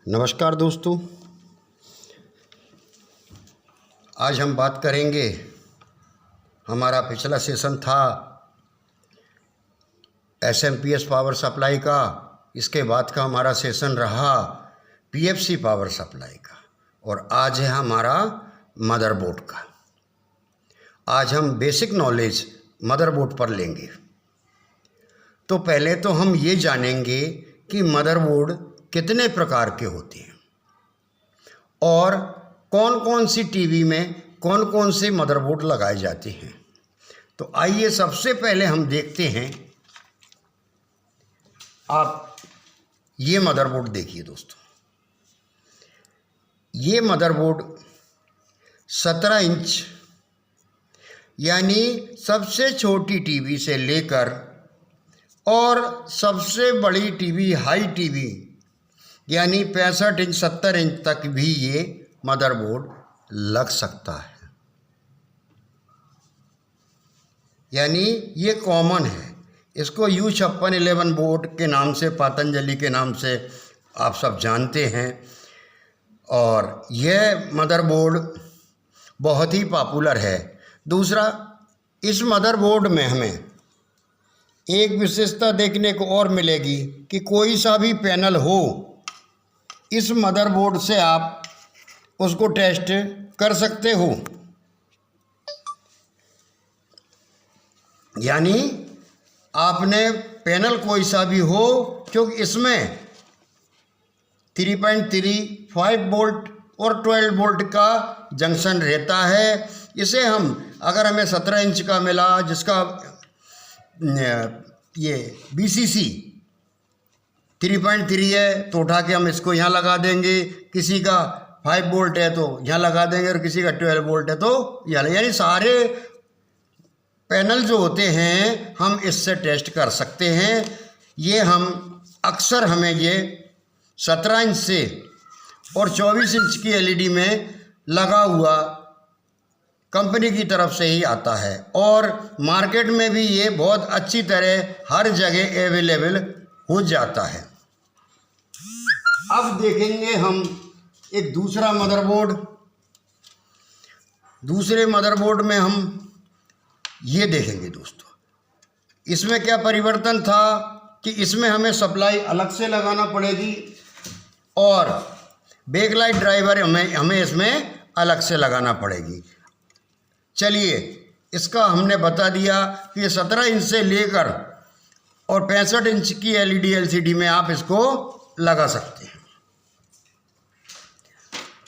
नमस्कार दोस्तों, आज हम बात करेंगे। हमारा पिछला सेशन था एसएमपीएस पावर सप्लाई का। इसके बाद का हमारा सेशन रहा पीएफसी पावर सप्लाई का, और आज है हमारा मदरबोर्ड का। आज हम बेसिक नॉलेज मदरबोर्ड पर लेंगे। तो पहले तो हम ये जानेंगे कि मदरबोर्ड कितने प्रकार के होते हैं और कौन कौन सी टीवी में कौन कौन से मदरबोर्ड लगाए जाते हैं। तो आइए सबसे पहले हम देखते हैं। आप ये मदरबोर्ड देखिए दोस्तों। ये मदरबोर्ड 17 इंच यानी सबसे छोटी टीवी से लेकर और सबसे बड़ी टीवी हाई टीवी यानी 65 इंच 70 इंच तक भी ये मदरबोर्ड लग सकता है। यानी ये कॉमन है। इसको U5611 बोर्ड के नाम से, पतंजलि के नाम से आप सब जानते हैं। और यह मदरबोर्ड बहुत ही पॉपुलर है। दूसरा, इस मदरबोर्ड में हमें एक विशेषता देखने को और मिलेगी कि कोई सा भी पैनल हो, इस मदरबोर्ड से आप उसको टेस्ट कर सकते हो। यानी आपने पैनल कोई सा भी हो, क्योंकि इसमें 3.3, 5 वोल्ट और 12 वोल्ट का जंक्शन रहता है। इसे हम, अगर हमें 17 इंच का मिला जिसका ये BCC 3.3 है, तो उठा के हम इसको यहाँ लगा देंगे। किसी का 5 वोल्ट है तो यहाँ लगा देंगे, और किसी का 12 वोल्ट है तो यहाँ। यानी सारे पैनल जो होते हैं हम इससे टेस्ट कर सकते हैं। ये हम अक्सर हमें ये 17 इंच से और 24 इंच की LED में लगा हुआ कंपनी की तरफ से ही आता है, और मार्केट में भी ये बहुत अच्छी तरह हर जगह अवेलेबल हो जाता है। अब देखेंगे हम एक दूसरा मदरबोर्ड। दूसरे मदरबोर्ड में हम ये देखेंगे दोस्तों। इसमें क्या परिवर्तन था कि इसमें हमें सप्लाई अलग से लगाना पड़ेगी और बैकलाइट ड्राइवर हमें इसमें अलग से लगाना पड़ेगी। चलिए, इसका हमने बता दिया कि 17 इंच से लेकर और 65 इंच की LED LCD में आप इसको लगा सकते हैं।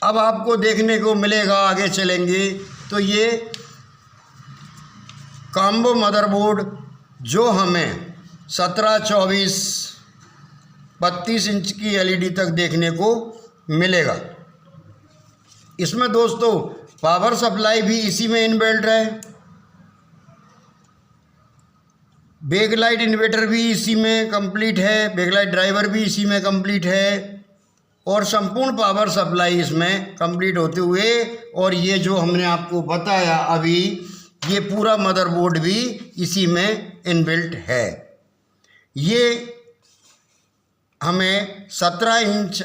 अब आपको देखने को मिलेगा, आगे चलेंगे तो ये कॉम्बो मदरबोर्ड जो हमें 17, 24, 32 इंच की LED तक देखने को मिलेगा। इसमें दोस्तों पावर सप्लाई भी इसी में इनबिल्ट है, बैकलाइट इन्वर्टर भी इसी में कंप्लीट है, बैकलाइट ड्राइवर भी इसी में कंप्लीट है, और संपूर्ण पावर सप्लाई इसमें कंप्लीट होते हुए, और ये जो हमने आपको बताया अभी, ये पूरा मदरबोर्ड भी इसी में इनबिल्ट है। ये हमें 17 inch,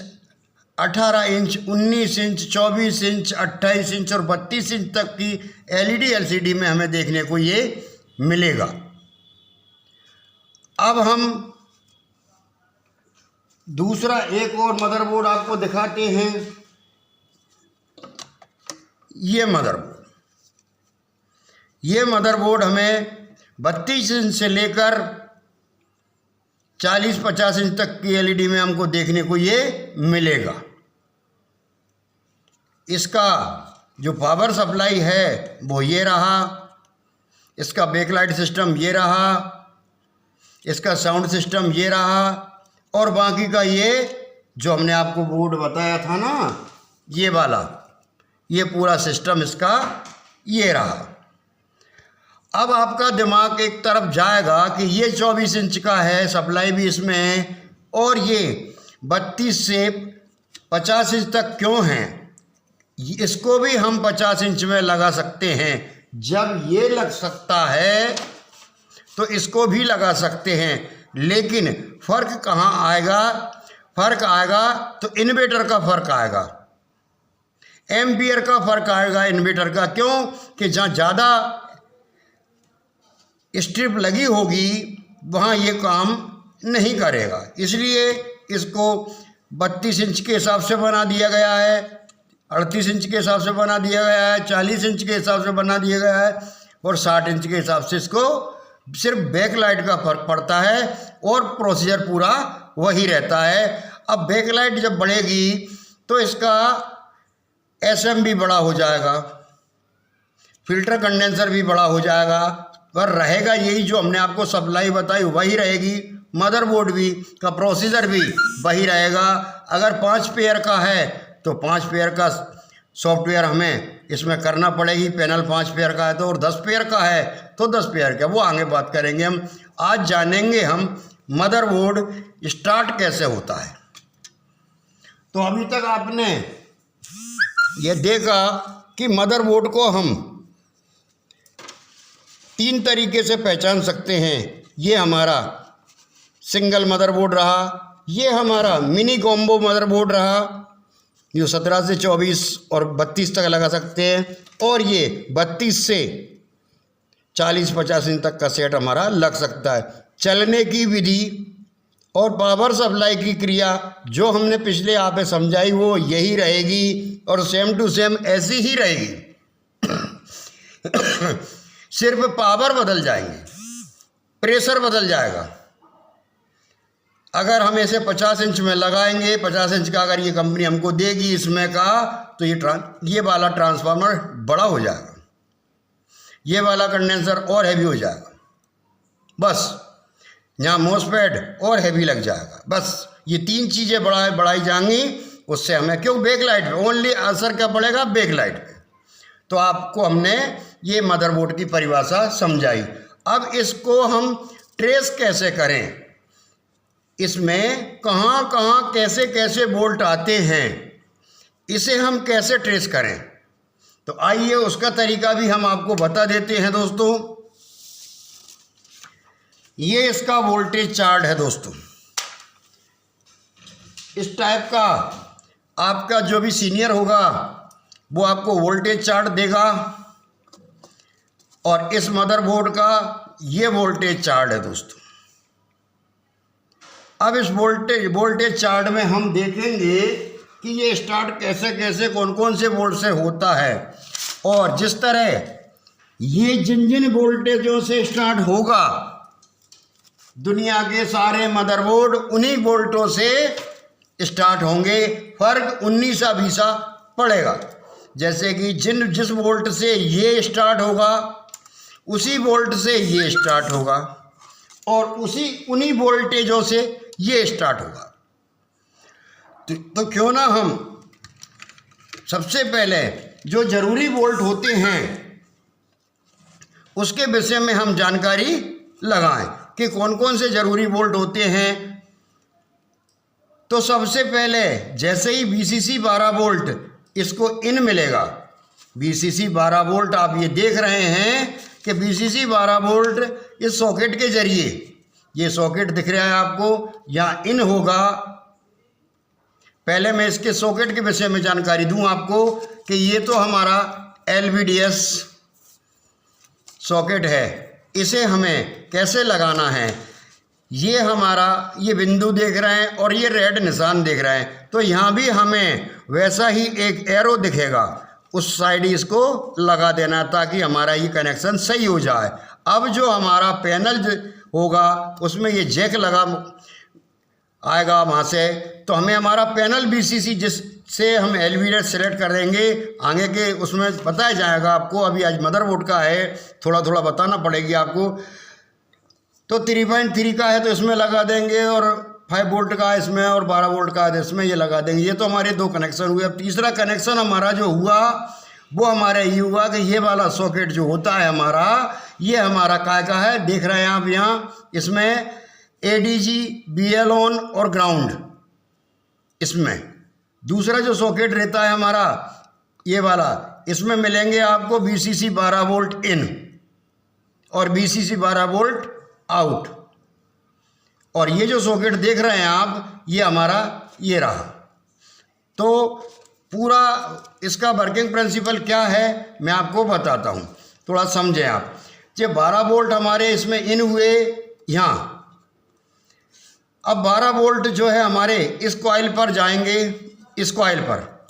18 inch, 19 inch, 24 inch, 28 inch और 32 इंच तक की LED LCD में हमें देखने को ये मिलेगा। अब हम दूसरा एक और मदरबोर्ड आपको दिखाते हैं। ये मदरबोर्ड हमें 32 इंच से लेकर 40-50 इंच तक की LED में हमको देखने को ये मिलेगा। इसका जो पावर सप्लाई है वो ये रहा, इसका बैकलाइट सिस्टम ये रहा, इसका साउंड सिस्टम ये रहा, और बाकी का ये जो हमने आपको बोर्ड बताया था ना, ये वाला, ये पूरा सिस्टम इसका ये रहा। अब आपका दिमाग एक तरफ जाएगा कि ये 24 इंच का है, सप्लाई भी इसमें है, और ये 32 से 50 इंच तक क्यों है? इसको भी हम 50 इंच में लगा सकते हैं। जब ये लग सकता है तो इसको भी लगा सकते हैं, लेकिन फ़र्क कहाँ आएगा? फर्क आएगा तो इन्वर्टर का फर्क आएगा, एम्पियर का फर्क आएगा इन्वर्टर का। क्यों कि जहाँ ज़्यादा स्ट्रिप लगी होगी वहाँ ये काम नहीं करेगा, इसलिए इसको 32 इंच के हिसाब से बना दिया गया है, 38 इंच के हिसाब से बना दिया गया है, 40 इंच के हिसाब से बना दिया गया है और 60 इंच के हिसाब से इसको सिर्फ बैकलाइट का फर्क पड़ता है और प्रोसीजर पूरा वही रहता है। अब बैकलाइट जब बढ़ेगी तो इसका SM भी बड़ा हो जाएगा, फिल्टर कंडेंसर भी बड़ा हो जाएगा, पर रहेगा यही जो हमने आपको सप्लाई बताई वही रहेगी। मदरबोर्ड भी का प्रोसीजर भी वही रहेगा। अगर 5 पेयर का है तो 5 पेयर का सॉफ्टवेयर हमें इसमें करना पड़ेगी, पैनल 5 पेयर का है तो, और 10 पेयर का है तो 10 पेयर का, वो आगे बात करेंगे हम। आज जानेंगे हम मदरबोर्ड स्टार्ट कैसे होता है। तो अभी तक आपने ये देखा कि मदरबोर्ड को हम 3 तरीके से पहचान सकते हैं। ये हमारा सिंगल मदरबोर्ड रहा, ये हमारा मिनी कॉम्बो मदरबोर्ड रहा जो 17 से 24 और 32 तक लगा सकते हैं, और ये 32 से 40-50 इंच तक का सेट हमारा लग सकता है। चलने की विधि और पावर सप्लाई की क्रिया जो हमने पिछले आप में समझाई वो यही रहेगी और सेम टू सेम ऐसी ही रहेगी। सिर्फ पावर बदल जाएंगे, प्रेशर बदल जाएगा। अगर हम ऐसे 50 इंच में लगाएंगे, 50 इंच का अगर ये कंपनी हमको देगी इसमें का, तो ये वाला ट्रांसफार्मर बड़ा हो जाएगा, ये वाला कंडेंसर और हैवी हो जाएगा, बस यहाँ मोसफेट और हैवी लग जाएगा। बस ये 3 चीज़ें बढ़ाई जाएंगी उससे हमें, क्यों बैकलाइट पे ओनली असर क्या पड़ेगा, बैकलाइट पे। तो आपको हमने ये मदरबोर्ड की परिभाषा समझाई। अब इसको हम ट्रेस कैसे करें, इसमें कहाँ कहाँ कैसे कैसे बोल्ट आते हैं, इसे हम कैसे ट्रेस करें, तो आइए उसका तरीका भी हम आपको बता देते हैं दोस्तों। ये इसका वोल्टेज चार्ट है दोस्तों, इस टाइप का आपका जो भी सीनियर होगा वो आपको वोल्टेज चार्ट देगा, और इस मदरबोर्ड का ये वोल्टेज चार्ट है दोस्तों। अब इस वोल्टेज चार्ट में हम देखेंगे कि ये स्टार्ट कैसे कैसे कौन कौन से वोल्ट से होता है, और जिस तरह ये जिन वोल्टेजों से स्टार्ट होगा दुनिया के सारे मदरबोर्ड उन्हीं वोल्टों से स्टार्ट होंगे। फर्क 19-20 पड़ेगा, जैसे कि जिस वोल्ट से ये स्टार्ट होगा उसी वोल्ट से ये स्टार्ट होगा, और उन्हीं वोल्टेजों से ये स्टार्ट होगा। तो क्यों ना हम सबसे पहले जो ज़रूरी वोल्ट होते हैं उसके विषय में हम जानकारी लगाएं कि कौन कौन से ज़रूरी वोल्ट होते हैं। तो सबसे पहले जैसे ही VCC 12 वोल्ट इसको इन मिलेगा, VCC 12 वोल्ट आप ये देख रहे हैं कि VCC 12 वोल्ट इस सॉकेट के जरिए, ये सॉकेट दिख रहा है आपको, यहाँ इन होगा। पहले मैं इसके सॉकेट के विषय में जानकारी दूं आपको कि ये तो हमारा LVDS सॉकेट है, इसे हमें कैसे लगाना है। ये हमारा ये बिंदु देख रहे हैं और ये रेड निशान देख रहे हैं, तो यहाँ भी हमें वैसा ही एक एरो दिखेगा, उस साइड ही इसको लगा देना ताकि हमारा ये कनेक्शन सही हो जाए। अब जो हमारा पैनल होगा उसमें ये जैक लगा आएगा वहाँ से, तो हमें हमारा पैनल VCC जिससे हम LVDS सेलेक्ट कर देंगे, आगे के उसमें बताया जाएगा आपको। अभी आज मदरबोर्ड का है, थोड़ा थोड़ा बताना पड़ेगी आपको। तो 3.3 का है तो इसमें लगा देंगे, और 5 वोल्ट का इसमें, और 12 वोल्ट का है इसमें ये लगा देंगे। ये तो हमारे 2 कनेक्शन हुए। अब तीसरा कनेक्शन हमारा जो हुआ वो हमारा ये हुआ कि ये वाला सॉकेट जो होता है हमारा, ये हमारा काय का है, देख रहे हैं आप यहाँ, इसमें ADG, BL ऑन और ग्राउंड। इसमें दूसरा जो सॉकेट रहता है हमारा ये वाला, इसमें मिलेंगे आपको VCC 12 वोल्ट इन और VCC 12 वोल्ट आउट। और ये जो सॉकेट देख रहे हैं आप, ये हमारा ये रहा। तो पूरा इसका वर्किंग प्रिंसिपल क्या है मैं आपको बताता हूँ, थोड़ा समझें आप। ये 12 वोल्ट हमारे इसमें इन हुए यहाँ। अब 12 वोल्ट जो है हमारे इस कॉइल पर जाएंगे, इस कॉइल पर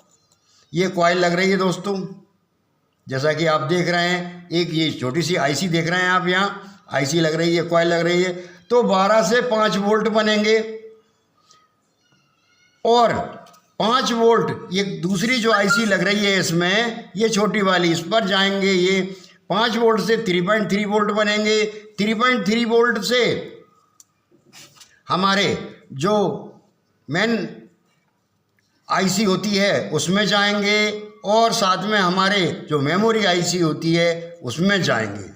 ये कॉइल लग रही है दोस्तों, जैसा कि आप देख रहे हैं। एक ये छोटी सी आईसी देख रहे हैं आप, यहाँ आईसी लग रही है, कॉइल लग रही है। तो 12 से 5 वोल्ट बनेंगे और 5 वोल्ट ये दूसरी जो आईसी लग रही है इसमें, ये छोटी वाली, इस पर जाएंगे। ये 5 वोल्ट से 3.3 वोल्ट बनेंगे। 3.3 वोल्ट से हमारे जो मेन आईसी होती है उसमें जाएंगे और साथ में हमारे जो मेमोरी आईसी होती है उसमें जाएंगे।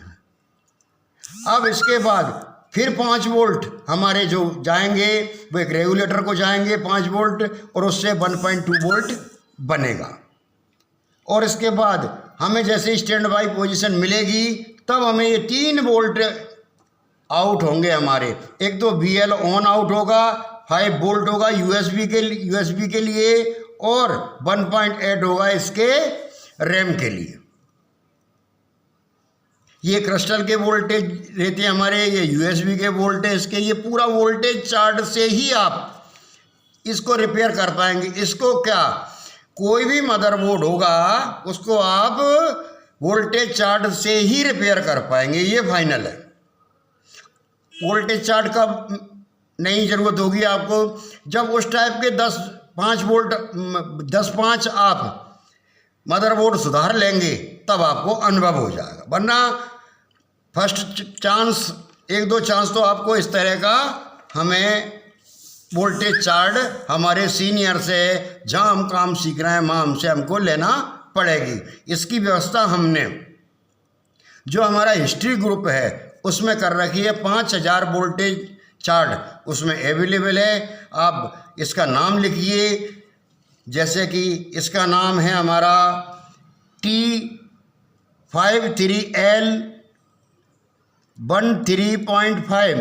अब इसके बाद फिर 5 वोल्ट हमारे जो जाएंगे वो एक रेगुलेटर को जाएंगे 5 वोल्ट, और उससे 1.2 वोल्ट बनेगा। और इसके बाद हमें जैसे स्टैंड बाई पोजीशन मिलेगी तब हमें ये 3 वोल्ट आउट होंगे हमारे। एक तो VL ऑन आउट होगा, 5 वोल्ट होगा यूएसबी के लिए, और 1.8 होगा इसके रैम के लिए। ये क्रिस्टल के वोल्टेज रहते हैं हमारे, ये यूएसबी के वोल्टेज के। ये पूरा वोल्टेज चार्ट से ही आप इसको रिपेयर कर पाएंगे। इसको क्या, कोई भी मदरबोर्ड होगा उसको आप वोल्टेज चार्ट से ही रिपेयर कर पाएंगे, ये फाइनल है। वोल्टेज चार्ट का नहीं ज़रूरत होगी आपको। जब उस टाइप के 10-5 आप मदरबोर्ड सुधार लेंगे तब आपको अनुभव हो जाएगा। वरना फर्स्ट चांस, 1-2 चांस तो आपको इस तरह का हमें वोल्टेज चार्ट हमारे सीनियर से, जहाँ हम काम सीख रहे हैं वहाँ हमसे हमको लेना पड़ेगी। इसकी व्यवस्था हमने जो हमारा हिस्ट्री ग्रुप है उसमें कर रखी है। 5000 वोल्टेज चार्ट उसमें अवेलेबल है। आप इसका नाम लिखिए, जैसे कि इसका नाम है हमारा T53L 13.5।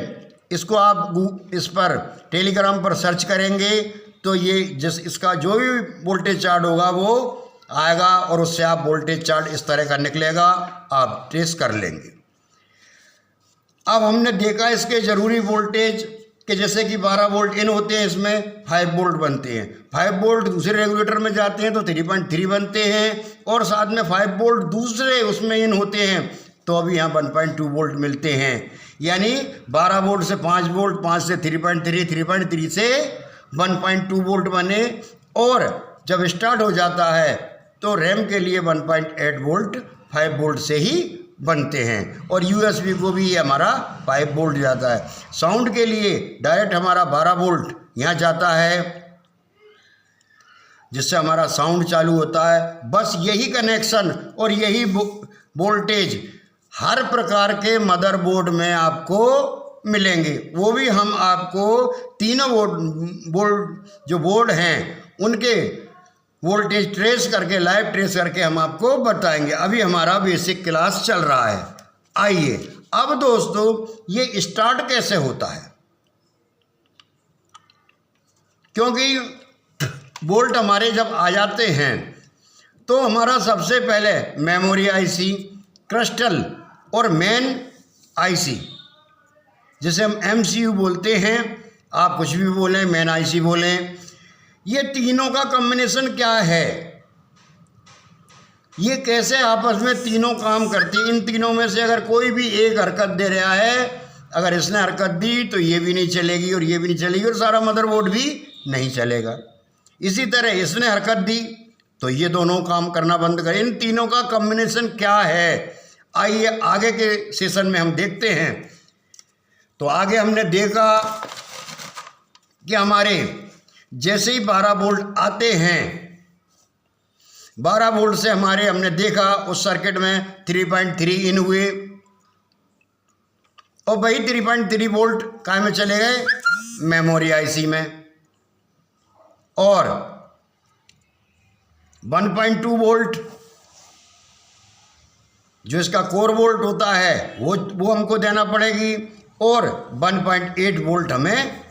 इसको आप इस पर टेलीग्राम पर सर्च करेंगे तो ये इसका जो भी वोल्टेज चार्ट होगा वो आएगा, और उससे आप वोल्टेज चार्ट इस तरह का निकलेगा, आप ट्रेस कर लेंगे। अब हमने देखा इसके ज़रूरी वोल्टेज के, जैसे कि 12 वोल्ट इन होते हैं, इसमें 5 वोल्ट बनते हैं। 5 वोल्ट दूसरे रेगुलेटर में जाते हैं तो 3.3 बनते हैं, और साथ में 5 वोल्ट दूसरे उसमें इन होते हैं तो अभी यहाँ 1.2 वोल्ट मिलते हैं। यानी 12 वोल्ट से 5 वोल्ट, 5 से 3.3, 3.3 से 1.2 वोल्ट बने। और जब स्टार्ट हो जाता है तो रैम के लिए 1.8 वोल्ट 5 वोल्ट से ही बनते हैं, और यूएसबी को भी ये हमारा 5 वोल्ट जाता है। साउंड के लिए डायरेक्ट हमारा 12 वोल्ट यहाँ जाता है, जिससे हमारा साउंड चालू होता है। बस यही कनेक्शन और यही वोल्टेज हर प्रकार के मदरबोर्ड में आपको मिलेंगे। वो भी हम आपको तीनों जो बोर्ड हैं उनके वोल्टेज ट्रेस करके, लाइव ट्रेस करके हम आपको बताएंगे। अभी हमारा बेसिक क्लास चल रहा है। आइए अब दोस्तों ये स्टार्ट कैसे होता है, क्योंकि बोल्ट हमारे जब आ जाते हैं तो हमारा सबसे पहले मेमोरी आईसी, क्रिस्टल और मेन आईसी, जिसे हम एमसीयू बोलते हैं, आप कुछ भी बोलें, मेन आईसी बोलें, ये तीनों का कॉम्बिनेशन क्या है, ये कैसे आपस में तीनों काम करती है। इन तीनों में से अगर कोई भी एक हरकत दे रहा है, अगर इसने हरकत दी तो ये भी नहीं चलेगी और ये भी नहीं चलेगी और सारा मदरबोर्ड भी नहीं चलेगा। इसी तरह इसने हरकत दी तो ये दोनों काम करना बंद करें। इन तीनों का कॉम्बिनेशन क्या है, आइए आगे के सेशन में हम देखते हैं। तो आगे हमने देखा कि हमारे जैसे ही 12 वोल्ट आते हैं, 12 वोल्ट से हमारे हमने देखा उस सर्किट में 3.3 इन हुए और वही 3.3 वोल्ट काय में चले गए, मेमोरी आईसी में, और 1.2 वोल्ट जो इसका कोर वोल्ट होता है वो हमको देना पड़ेगी, और 1.8 वोल्ट हमें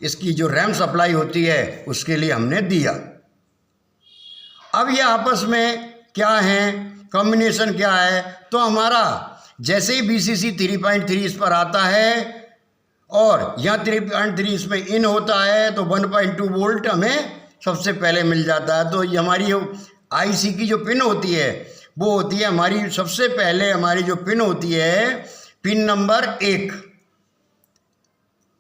इसकी जो रैम सप्लाई होती है उसके लिए हमने दिया। अब ये आपस में क्या है, कॉम्बिनेशन क्या है, तो हमारा जैसे ही BCC 3.3 इस पर आता है और यहाँ 3.3 इसमें इन होता है तो 1.2 वोल्ट हमें सबसे पहले मिल जाता है। तो ये हमारी IC की जो पिन होती है वो होती है हमारी, सबसे पहले हमारी जो पिन होती है पिन नंबर 1।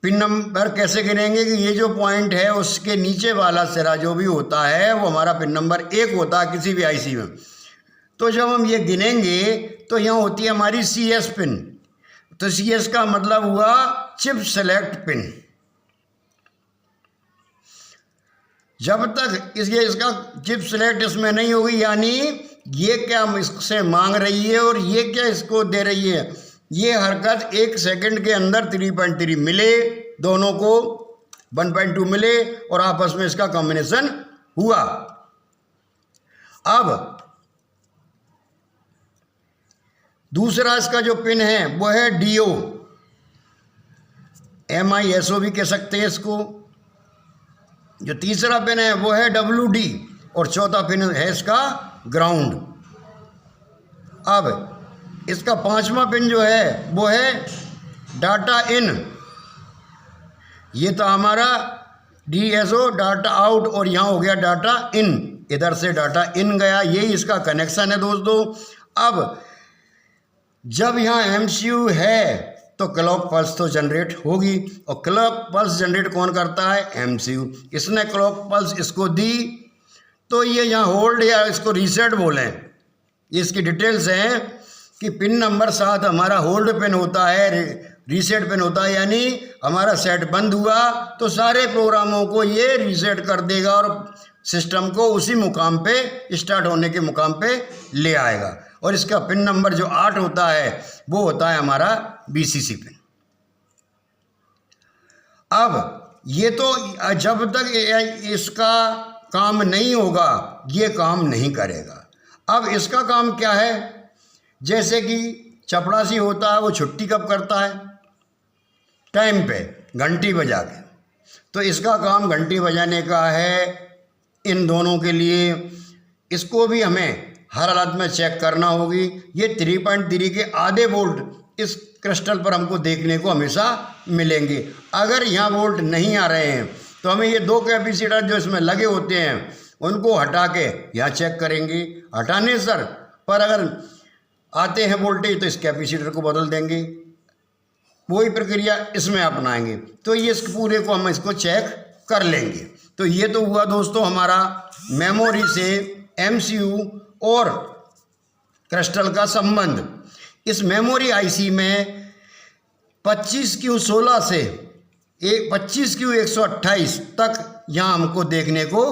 पिन नंबर कैसे गिनेंगे कि ये जो पॉइंट है उसके नीचे वाला सिरा जो भी होता है वो हमारा पिन नंबर 1 होता है किसी भी IC में। तो जब हम ये गिनेंगे तो यहाँ होती है हमारी CS पिन। तो CS का मतलब हुआ चिप सेलेक्ट पिन। जब तक इसका चिप सेलेक्ट इसमें नहीं होगी, यानी ये क्या इससे मांग रही है और ये क्या इसको दे रही है, ये हरकत 1 सेकंड के अंदर 3.3 मिले, दोनों को 1.2 मिले और आपस में इसका कॉम्बिनेशन हुआ। अब दूसरा इसका जो पिन है वो है DO, MISO भी कह सकते हैं इसको। जो तीसरा पिन है वो है WD और चौथा पिन है इसका ग्राउंड। अब इसका पांचवा पिन जो है वो है डाटा इन। ये तो हमारा DSO डाटा आउट और यहाँ हो गया डाटा इन, इधर से डाटा इन गया, यही इसका कनेक्शन है दोस्तों। अब जब यहाँ MCU है तो क्लॉक पल्स तो जनरेट होगी और क्लॉक पल्स जनरेट कौन करता है, MCU। इसने क्लॉक पल्स इसको दी तो ये यहाँ होल्ड या इसको रीसेट बोलें, इसकी डिटेल्स हैं कि पिन नंबर 7 हमारा होल्ड पिन होता है, रीसेट पिन होता है, यानी हमारा सेट बंद हुआ तो सारे प्रोग्रामों को ये रीसेट कर देगा और सिस्टम को उसी मुकाम पे, स्टार्ट होने के मुकाम पे ले आएगा। और इसका पिन नंबर जो 8 होता है वो होता है हमारा BCC पिन। अब ये तो जब तक इसका काम नहीं होगा ये काम नहीं करेगा। अब इसका काम क्या है, जैसे कि चपड़ासी होता है वो छुट्टी कब करता है, टाइम पे घंटी बजा के, तो इसका काम घंटी बजाने का है। इन दोनों के लिए इसको भी हमें हर हालत में चेक करना होगी। ये 3.3 के आधे वोल्ट इस क्रिस्टल पर हमको देखने को हमेशा मिलेंगे। अगर यहाँ वोल्ट नहीं आ रहे हैं तो हमें ये 2 कैपेसिटर जो इसमें लगे होते हैं उनको हटा के यहाँ चेक करेंगे। हटाने सर पर अगर आते हैं वोल्टेज तो इस कैपेसिटर को बदल देंगे, वही प्रक्रिया इसमें अपनाएंगे। तो ये इस पूरे को हम इसको चेक कर लेंगे। तो ये तो हुआ दोस्तों हमारा मेमोरी से MCU और क्रिस्टल का संबंध। इस मेमोरी IC में 25Q16 से 25Q128 तक यहाँ हमको देखने को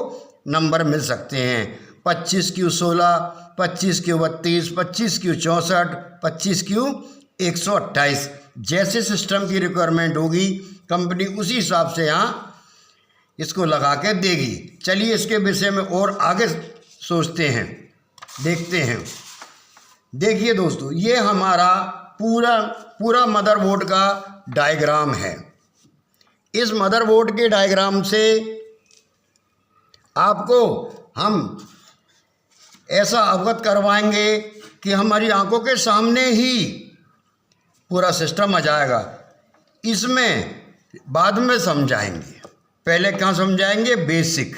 नंबर मिल सकते हैं। 25Q16, 25Q32, 25Q64, 25Q128। जैसे सिस्टम की रिक्वायरमेंट होगी कंपनी उसी हिसाब से यहाँ इसको लगा के देगी। चलिए इसके विषय में और आगे सोचते हैं, देखते हैं। देखिए दोस्तों, ये हमारा पूरा मदरबोर्ड का डायग्राम है। इस मदरबोर्ड के डायग्राम से आपको हम ऐसा अवगत करवाएंगे कि हमारी आंखों के सामने ही पूरा सिस्टम आ जाएगा। इसमें बाद में समझाएंगे, पहले क्या समझाएंगे, बेसिक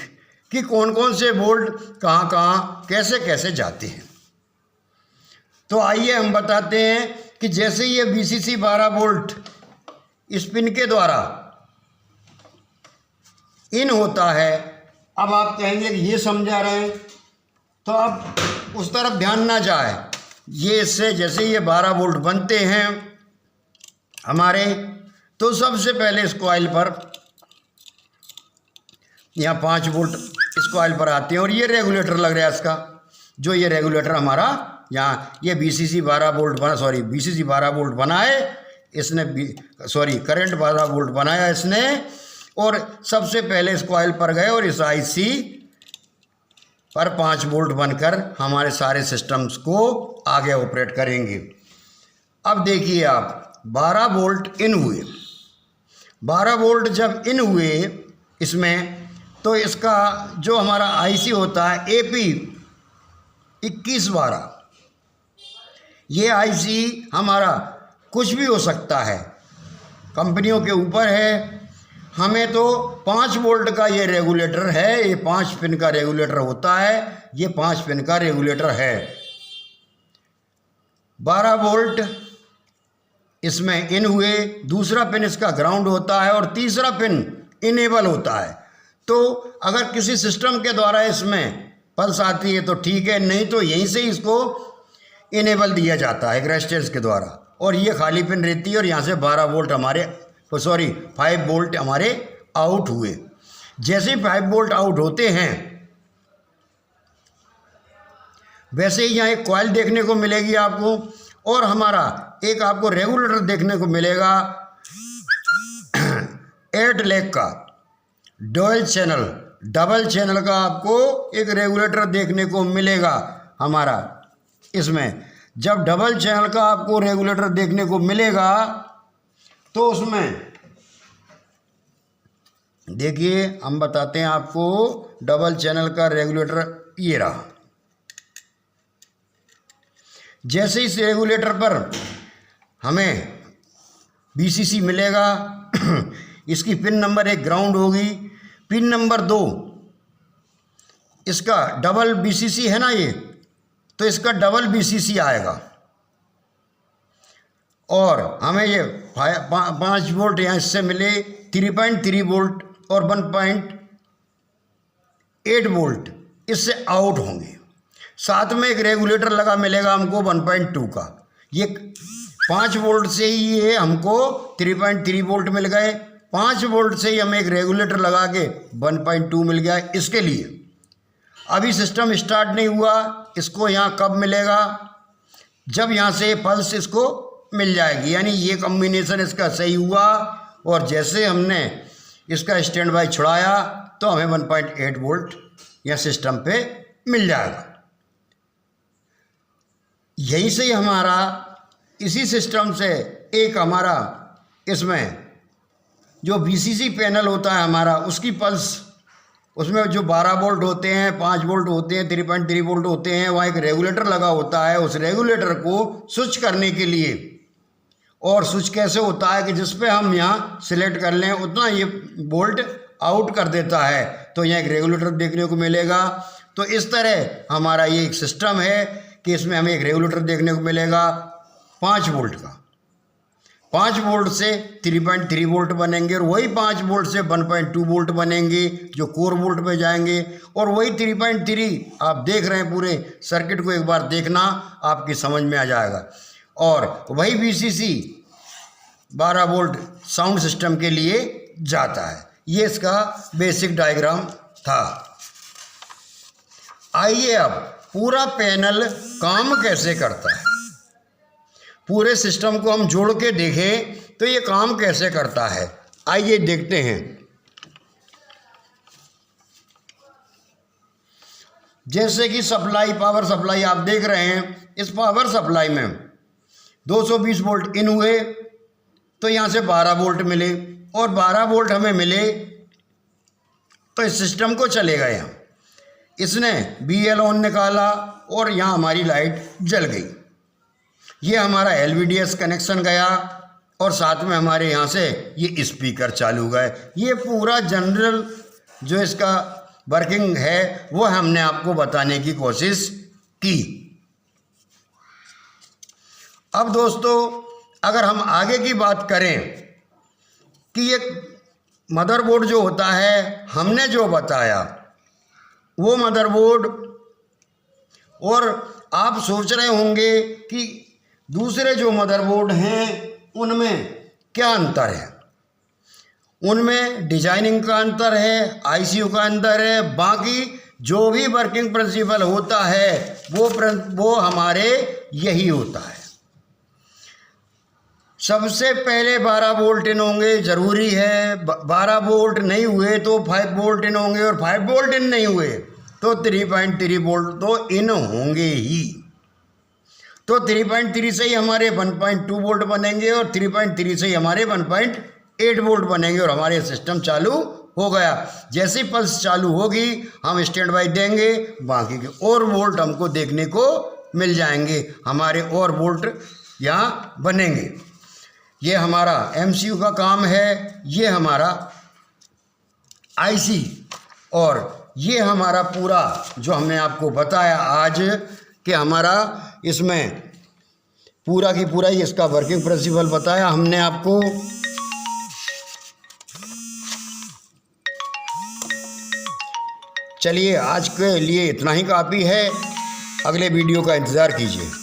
कि कौन कौन से वोल्ट कहाँ कहाँ कैसे कैसे जाते हैं। तो आइए हम बताते हैं कि जैसे ये VCC 12 वोल्ट इस पिन के द्वारा इन होता है। अब आप कहेंगे कि ये समझा रहे हैं, तो अब उस तरफ ध्यान ना जाए। ये इससे जैसे ये 12 वोल्ट बनते हैं हमारे, तो सबसे पहले इस कॉइल पर यहाँ 5 वोल्ट इस कॉइल पर आते हैं और ये रेगुलेटर लग रहा है इसका, जो ये रेगुलेटर हमारा यहाँ ये BCC 12 वोल्ट बना, BCC 12 वोल्ट बनाए इसने, करंट 12 वोल्ट बनाया इसने। और सबसे पहले इस कॉइल पर गए और इस IC पर 5 वोल्ट बनकर हमारे सारे सिस्टम्स को आगे ऑपरेट करेंगे। अब देखिए आप 12 वोल्ट इन हुए, 12 वोल्ट जब इन हुए इसमें, तो इसका जो हमारा आईसी होता है AP 2112, ये आईसी हमारा कुछ भी हो सकता है, कंपनियों के ऊपर है। हमें तो 5 वोल्ट का ये रेगुलेटर है, ये 5 पिन का रेगुलेटर होता है, ये 5 पिन का रेगुलेटर है। 12 वोल्ट इसमें इन हुए, दूसरा पिन इसका ग्राउंड होता है और तीसरा पिन इनेबल होता है। तो अगर किसी सिस्टम के द्वारा इसमें पल्स आती है तो ठीक है, नहीं तो यहीं से इसको इनेबल दिया जाता है रेजिस्टेंस के द्वारा, और ये खाली पिन रहती है और यहाँ से 12 वोल्ट हमारे 5 वोल्ट हमारे आउट हुए। जैसे ही 5 वोल्ट आउट होते हैं वैसे ही यहाँ एक कॉइल देखने को मिलेगी आपको, और हमारा एक आपको रेगुलेटर देखने को मिलेगा 8 लेग का डबल चैनल का आपको एक रेगुलेटर देखने को मिलेगा हमारा। इसमें जब डबल चैनल का आपको रेगुलेटर देखने को मिलेगा तो उसमें देखिए हम बताते हैं आपको, डबल चैनल का रेगुलेटर ये रहा। जैसे इस रेगुलेटर पर हमें BCC मिलेगा, इसकी पिन नंबर 1 ग्राउंड होगी, पिन नंबर 2 इसका डबल BCC है ना ये, तो इसका डबल BCC आएगा, और हमें ये 5 वोल्ट यहाँ इससे मिले, 3.3 वोल्ट और 1.8 वोल्ट इससे आउट होंगे। साथ में एक रेगुलेटर लगा मिलेगा हमको 1.2 का, ये 5 वोल्ट से ही ये हमको 3.3 वोल्ट मिल गए, 5 वोल्ट से ही हमें एक रेगुलेटर लगा के 1.2 मिल गया। इसके लिए अभी सिस्टम स्टार्ट नहीं हुआ, इसको यहाँ कब मिलेगा, जब यहाँ से पल्स इसको मिल जाएगी, यानी ये कॉम्बिनेशन इसका सही हुआ, और जैसे हमने इसका स्टैंड बाय छुड़ाया तो हमें 1.8 वोल्ट यह सिस्टम पे मिल जाएगा। यहीं से ही हमारा इसी सिस्टम से एक हमारा इसमें जो BCC पैनल होता है हमारा, उसकी पल्स, उसमें जो 12 वोल्ट होते हैं, 5 वोल्ट होते हैं, 3.3 वोल्ट होते हैं, वहाँ एक रेगुलेटर लगा होता है। उस रेगुलेटर को स्विच करने के लिए, और स्विच कैसे होता है कि जिस पे हम यहाँ सिलेक्ट कर लें उतना ये वोल्ट आउट कर देता है, तो यहाँ एक रेगुलेटर देखने को मिलेगा। तो इस तरह हमारा ये एक सिस्टम है कि इसमें हमें एक रेगुलेटर देखने को मिलेगा 5 वोल्ट का। 5 वोल्ट से 3.3 वोल्ट बनेंगे, और वही 5 वोल्ट से 1.2 वोल्ट बनेंगे जो कोर वोल्ट में जाएंगे, और वही 3.3 आप देख रहे हैं, पूरे सर्किट को एक बार देखना आपकी समझ में आ जाएगा। और वही BCC 12 वोल्ट साउंड सिस्टम के लिए जाता है। ये इसका बेसिक डायग्राम था। आइए अब पूरा पैनल काम कैसे करता है, पूरे सिस्टम को हम जोड़ के देखें तो ये काम कैसे करता है। आइए देखते हैं। जैसे कि सप्लाई, पावर सप्लाई आप देख रहे हैं, इस पावर सप्लाई में 220 वोल्ट इन हुए तो यहाँ से 12 वोल्ट मिले, और 12 वोल्ट हमें मिले तो इस सिस्टम को चलेगा। यहाँ इसने BL ऑन निकाला और यहाँ हमारी लाइट जल गई। ये हमारा LVDS कनेक्शन गया, और साथ में हमारे यहाँ से ये स्पीकर चालू गए। ये पूरा जनरल जो इसका वर्किंग है वो हमने आपको बताने की कोशिश की। अब दोस्तों अगर हम आगे की बात करें कि ये मदरबोर्ड जो होता है, हमने जो बताया वो मदरबोर्ड, और आप सोच रहे होंगे कि दूसरे जो मदरबोर्ड हैं उनमें क्या अंतर है। उनमें डिजाइनिंग का अंतर है, ICU का अंतर है, बाकी जो भी वर्किंग प्रिंसिपल होता है वो हमारे यही होता है। सबसे पहले 12 वोल्ट इन होंगे, ज़रूरी है। 12 वोल्ट नहीं हुए तो 5 वोल्ट इन होंगे, और 5 वोल्ट इन नहीं हुए तो 3.3 वोल्ट तो इन होंगे ही। तो 3.3 से ही हमारे 1.2 वोल्ट बनेंगे, और 3.3 से ही हमारे 1.8 8 वोल्ट बनेंगे और हमारे सिस्टम चालू हो गया। जैसे ही पल्स चालू होगी हम स्टैंड बाई देंगे, बाकी के और वोल्ट हमको देखने को मिल जाएंगे, हमारे और वोल्ट यहाँ बनेंगे। ये हमारा MCU का काम है, ये हमारा IC, और ये हमारा पूरा जो हमने आपको बताया आज कि हमारा इसमें पूरा की पूरा ही इसका वर्किंग प्रिंसिपल बताया हमने आपको। चलिए आज के लिए इतना ही काफ़ी है, अगले वीडियो का इंतज़ार कीजिए।